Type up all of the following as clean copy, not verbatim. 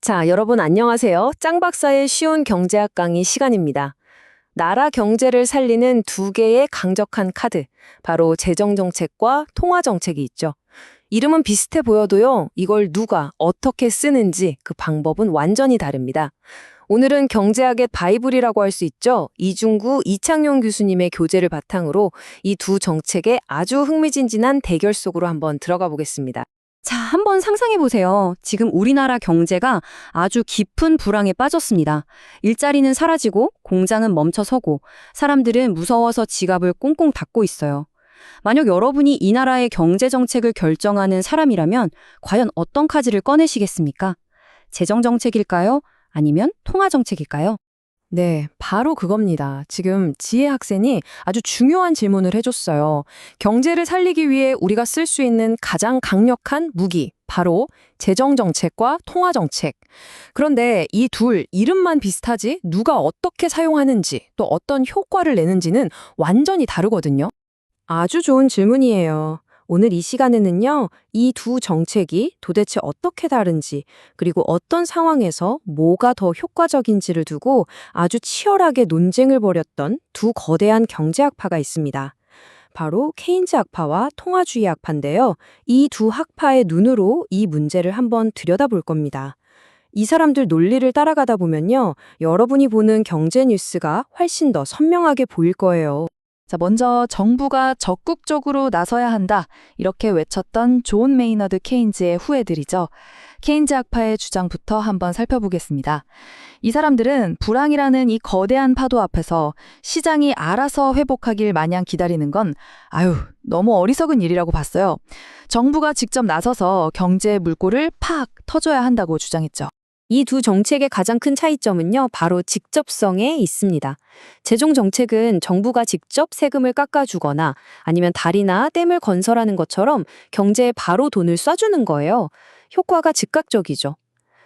자, 여러분 안녕하세요. 짱 박사의 쉬운 경제학 강의 시간입니다. 나라 경제를 살리는 두 개의 강력한 카드, 바로 재정정책과 통화정책이 있죠. 이름은 비슷해 보여도요, 이걸 누가 어떻게 쓰는지 그 방법은 완전히 다릅니다. 오늘은 경제학의 바이블이라고 할 수 있죠. 이중구, 이창용 교수님의 교재를 바탕으로 이 두 정책의 아주 흥미진진한 대결 속으로 한번 들어가 보겠습니다. 자, 한번 상상해 보세요. 지금 우리나라 경제가 아주 깊은 불황에 빠졌습니다. 일자리는 사라지고 공장은 멈춰서고 사람들은 무서워서 지갑을 꽁꽁 닫고 있어요. 만약 여러분이 이 나라의 경제 정책을 결정하는 사람이라면 과연 어떤 카드를 꺼내시겠습니까? 재정 정책일까요? 아니면 통화 정책일까요? 네, 바로 그겁니다. 지금 지혜 학생이 아주 중요한 질문을 해줬어요. 경제를 살리기 위해 우리가 쓸 수 있는 가장 강력한 무기, 바로 재정정책과 통화정책. 그런데 이 둘 이름만 비슷하지 누가 어떻게 사용하는지 또 어떤 효과를 내는지는 완전히 다르거든요. 아주 좋은 질문이에요. 오늘 이 시간에는요, 이 두 정책이 도대체 어떻게 다른지, 그리고 어떤 상황에서 뭐가 더 효과적인지를 두고 아주 치열하게 논쟁을 벌였던 두 거대한 경제학파가 있습니다. 바로 케인즈 학파와 통화주의 학파인데요. 이 두 학파의 눈으로 이 문제를 한번 들여다볼 겁니다. 이 사람들 논리를 따라가다 보면요, 여러분이 보는 경제 뉴스가 훨씬 더 선명하게 보일 거예요. 자, 먼저 정부가 적극적으로 나서야 한다. 이렇게 외쳤던 존 메이너드 케인즈의 후예들이죠. 케인즈 학파의 주장부터 한번 살펴보겠습니다. 이 사람들은 불황이라는 이 거대한 파도 앞에서 시장이 알아서 회복하길 마냥 기다리는 건 너무 어리석은 일이라고 봤어요. 정부가 직접 나서서 경제의 물꼬를 팍 터줘야 한다고 주장했죠. 이 두 정책의 가장 큰 차이점은요, 바로 직접성에 있습니다. 재정정책은 정부가 직접 세금을 깎아주거나 아니면 다리나 댐을 건설하는 것처럼 경제에 바로 돈을 쏴주는 거예요. 효과가 즉각적이죠.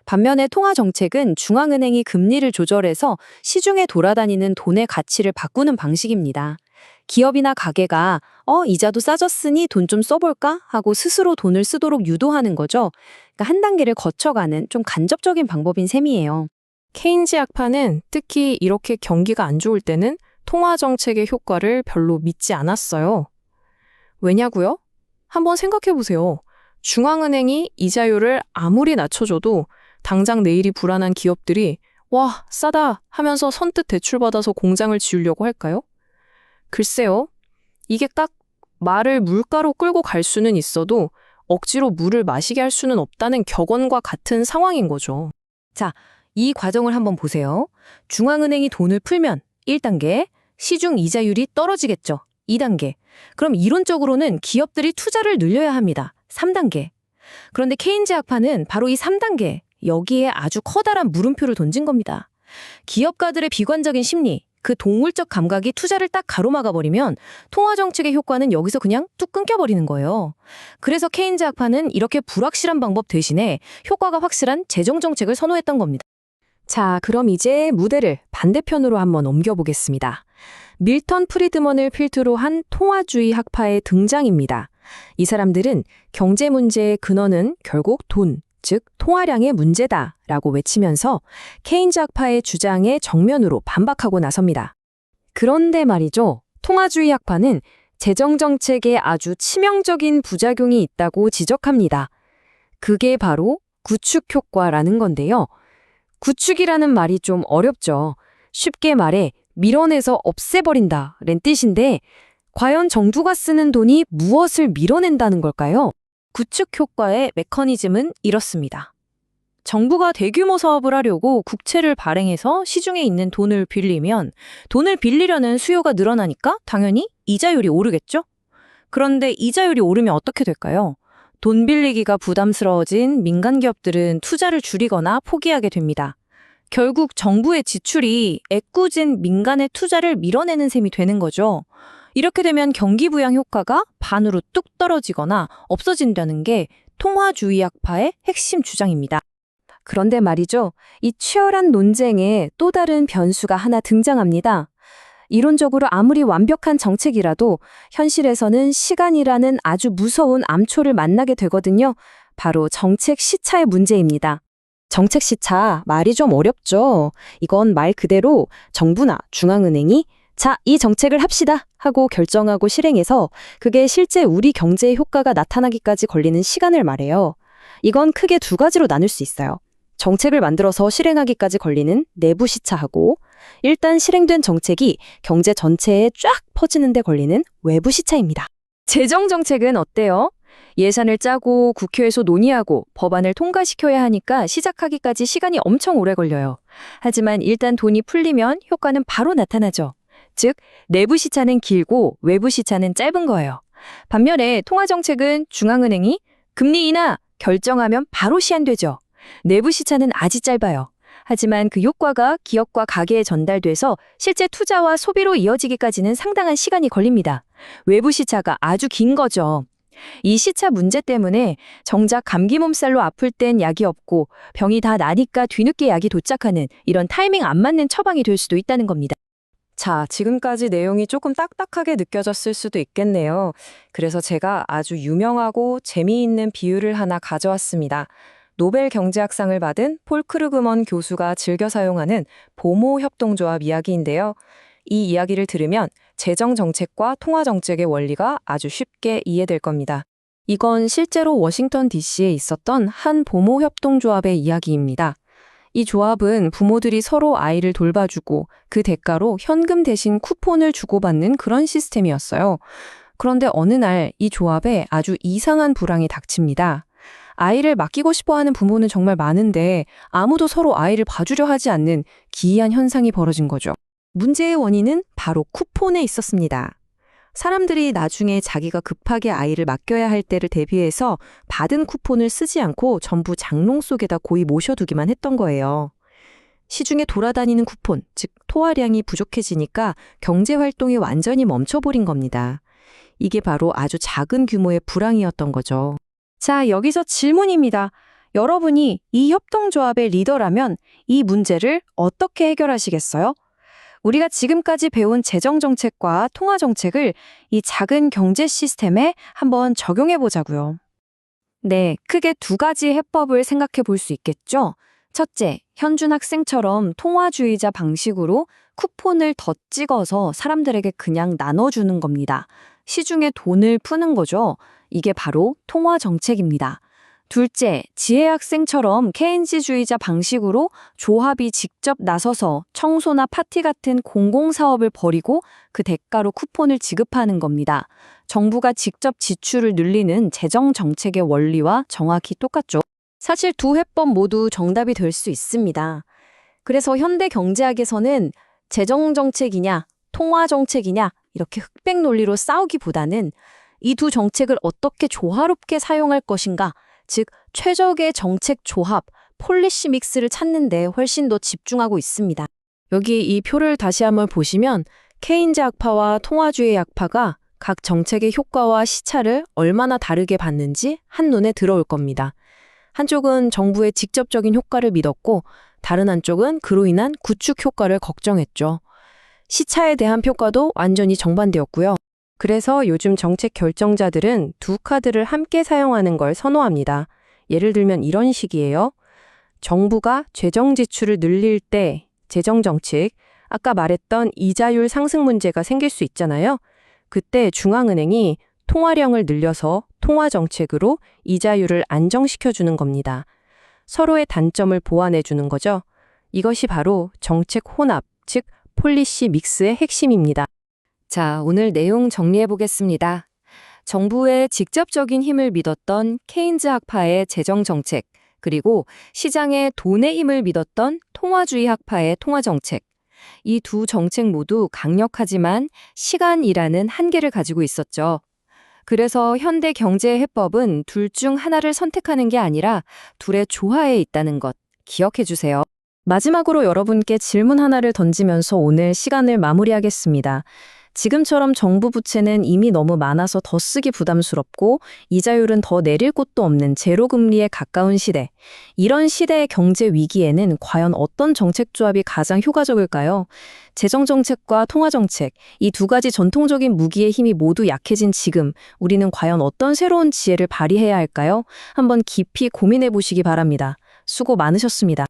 반면에 통화정책은 중앙은행이 금리를 조절해서 시중에 돌아다니는 돈의 가치를 바꾸는 방식입니다. 기업이나 가게가 이자도 싸졌으니 돈 좀 써볼까? 하고 스스로 돈을 쓰도록 유도하는 거죠. 그러니까 한 단계를 거쳐가는 좀 간접적인 방법인 셈이에요. 케인즈 학파는 특히 이렇게 경기가 안 좋을 때는 통화 정책의 효과를 별로 믿지 않았어요. 왜냐고요? 한번 생각해 보세요. 중앙은행이 이자율을 아무리 낮춰줘도 당장 내일이 불안한 기업들이 와, 싸다 하면서 선뜻 대출받아서 공장을 지으려고 할까요? 글쎄요. 이게 딱 말을 물가로 끌고 갈 수는 있어도 억지로 물을 마시게 할 수는 없다는 격언과 같은 상황인 거죠. 자, 이 과정을 한번 보세요. 중앙은행이 돈을 풀면 1단계, 시중 이자율이 떨어지겠죠. 2단계. 그럼 이론적으로는 기업들이 투자를 늘려야 합니다. 3단계. 그런데 케인즈 학파는 바로 이 3단계, 여기에 아주 커다란 물음표를 던진 겁니다. 기업가들의 비관적인 심리, 그 동물적 감각이 투자를 딱 가로막아버리면 통화정책의 효과는 여기서 그냥 뚝 끊겨버리는 거예요. 그래서 케인즈 학파는 이렇게 불확실한 방법 대신에 효과가 확실한 재정정책을 선호했던 겁니다. 자, 그럼 이제 무대를 반대편으로 한번 옮겨보겠습니다. 밀턴 프리드먼을 필두로 한 통화주의 학파의 등장입니다. 이 사람들은 경제 문제의 근원은 결국 돈, 즉 통화량의 문제다라고 외치면서 케인즈 학파의 주장에 정면으로 반박하고 나섭니다. 그런데 말이죠. 통화주의 학파는 재정정책에 아주 치명적인 부작용이 있다고 지적합니다. 그게 바로 구축효과라는 건데요. 구축이라는 말이 좀 어렵죠. 쉽게 말해 밀어내서 없애버린다는 뜻인데 과연 정부가 쓰는 돈이 무엇을 밀어낸다는 걸까요? 구축 효과의 메커니즘은 이렇습니다. 정부가 대규모 사업을 하려고 국채를 발행해서 시중에 있는 돈을 빌리면 돈을 빌리려는 수요가 늘어나니까 당연히 이자율이 오르겠죠? 그런데 이자율이 오르면 어떻게 될까요? 돈 빌리기가 부담스러워진 민간 기업들은 투자를 줄이거나 포기하게 됩니다. 결국 정부의 지출이 애꿎은 민간의 투자를 밀어내는 셈이 되는 거죠. 이렇게 되면 경기 부양 효과가 반으로 뚝 떨어지거나 없어진다는 게 통화주의 학파의 핵심 주장입니다. 그런데 말이죠. 이 치열한 논쟁에 또 다른 변수가 하나 등장합니다. 이론적으로 아무리 완벽한 정책이라도 현실에서는 시간이라는 아주 무서운 암초를 만나게 되거든요. 바로 정책 시차의 문제입니다. 정책 시차 말이 좀 어렵죠. 이건 말 그대로 정부나 중앙은행이 자, 이 정책을 합시다 하고 결정하고 실행해서 그게 실제 우리 경제에 효과가 나타나기까지 걸리는 시간을 말해요. 이건 크게 두 가지로 나눌 수 있어요. 정책을 만들어서 실행하기까지 걸리는 내부 시차하고 일단 실행된 정책이 경제 전체에 쫙 퍼지는 데 걸리는 외부 시차입니다. 재정 정책은 어때요? 예산을 짜고 국회에서 논의하고 법안을 통과시켜야 하니까 시작하기까지 시간이 엄청 오래 걸려요. 하지만 일단 돈이 풀리면 효과는 바로 나타나죠. 즉, 내부 시차는 길고 외부 시차는 짧은 거예요. 반면에 통화정책은 중앙은행이 금리 인하 결정하면 바로 시한되죠. 내부 시차는 아직 짧아요. 하지만 그 효과가 기업과 가게에 전달돼서 실제 투자와 소비로 이어지기까지는 상당한 시간이 걸립니다. 외부 시차가 아주 긴 거죠. 이 시차 문제 때문에 정작 감기 몸살로 아플 땐 약이 없고 병이 다 나니까 뒤늦게 약이 도착하는 이런 타이밍 안 맞는 처방이 될 수도 있다는 겁니다. 자, 지금까지 내용이 조금 딱딱하게 느껴졌을 수도 있겠네요. 그래서 제가 아주 유명하고 재미있는 비유를 하나 가져왔습니다. 노벨 경제학상을 받은 폴 크루그먼 교수가 즐겨 사용하는 보모 협동조합 이야기인데요. 이 이야기를 들으면 재정 정책과 통화 정책의 원리가 아주 쉽게 이해될 겁니다. 이건 실제로 워싱턴 DC에 있었던 한 보모 협동조합의 이야기입니다. 이 조합은 부모들이 서로 아이를 돌봐주고 그 대가로 현금 대신 쿠폰을 주고받는 그런 시스템이었어요. 그런데 어느 날 이 조합에 아주 이상한 불황이 닥칩니다. 아이를 맡기고 싶어하는 부모는 정말 많은데 아무도 서로 아이를 봐주려 하지 않는 기이한 현상이 벌어진 거죠. 문제의 원인은 바로 쿠폰에 있었습니다. 사람들이 나중에 자기가 급하게 아이를 맡겨야 할 때를 대비해서 받은 쿠폰을 쓰지 않고 전부 장롱 속에다 고이 모셔두기만 했던 거예요. 시중에 돌아다니는 쿠폰, 즉 토화량이 부족해지니까 경제활동이 완전히 멈춰버린 겁니다. 이게 바로 아주 작은 규모의 불황이었던 거죠. 자, 여기서 질문입니다. 여러분이 이 협동조합의 리더라면 이 문제를 어떻게 해결하시겠어요? 우리가 지금까지 배운 재정정책과 통화정책을 이 작은 경제 시스템에 한번 적용해 보자고요. 네, 크게 두 가지 해법을 생각해 볼 수 있겠죠? 첫째, 현준 학생처럼 통화주의자 방식으로 쿠폰을 덧 찍어서 사람들에게 그냥 나눠주는 겁니다. 시중에 돈을 푸는 거죠. 이게 바로 통화정책입니다. 둘째, 지혜 학생처럼 케인즈주의자 방식으로 조합이 직접 나서서 청소나 파티 같은 공공사업을 벌이고 그 대가로 쿠폰을 지급하는 겁니다. 정부가 직접 지출을 늘리는 재정정책의 원리와 정확히 똑같죠. 사실 두 해법 모두 정답이 될 수 있습니다. 그래서 현대 경제학에서는 재정정책이냐, 통화정책이냐 이렇게 흑백 논리로 싸우기보다는 이 두 정책을 어떻게 조화롭게 사용할 것인가, 즉 최적의 정책 조합, 폴리시 믹스를 찾는 데 훨씬 더 집중하고 있습니다. 여기 이 표를 다시 한번 보시면 케인즈 학파와 통화주의 학파가 각 정책의 효과와 시차를 얼마나 다르게 봤는지 한눈에 들어올 겁니다. 한쪽은 정부의 직접적인 효과를 믿었고 다른 한쪽은 그로 인한 구축 효과를 걱정했죠. 시차에 대한 평가도 완전히 정반대였고요. 그래서 요즘 정책 결정자들은 두 카드를 함께 사용하는 걸 선호합니다. 예를 들면 이런 식이에요. 정부가 재정 지출을 늘릴 때 재정 정책, 아까 말했던 이자율 상승 문제가 생길 수 있잖아요. 그때 중앙은행이 통화량을 늘려서 통화 정책으로 이자율을 안정시켜주는 겁니다. 서로의 단점을 보완해 주는 거죠. 이것이 바로 정책 혼합, 즉 폴리시 믹스의 핵심입니다. 자, 오늘 내용 정리해 보겠습니다. 정부의 직접적인 힘을 믿었던 케인즈 학파의 재정정책, 그리고 시장의 돈의 힘을 믿었던 통화주의 학파의 통화정책. 이 두 정책 모두 강력하지만 시간이라는 한계를 가지고 있었죠. 그래서 현대 경제의 해법은 둘 중 하나를 선택하는 게 아니라 둘의 조화에 있다는 것 기억해 주세요. 마지막으로 여러분께 질문 하나를 던지면서 오늘 시간을 마무리하겠습니다. 지금처럼 정부 부채는 이미 너무 많아서 더 쓰기 부담스럽고 이자율은 더 내릴 곳도 없는 제로금리에 가까운 시대. 이런 시대의 경제 위기에는 과연 어떤 정책 조합이 가장 효과적일까요? 재정정책과 통화정책, 이 두 가지 전통적인 무기의 힘이 모두 약해진 지금 우리는 과연 어떤 새로운 지혜를 발휘해야 할까요? 한번 깊이 고민해 보시기 바랍니다. 수고 많으셨습니다.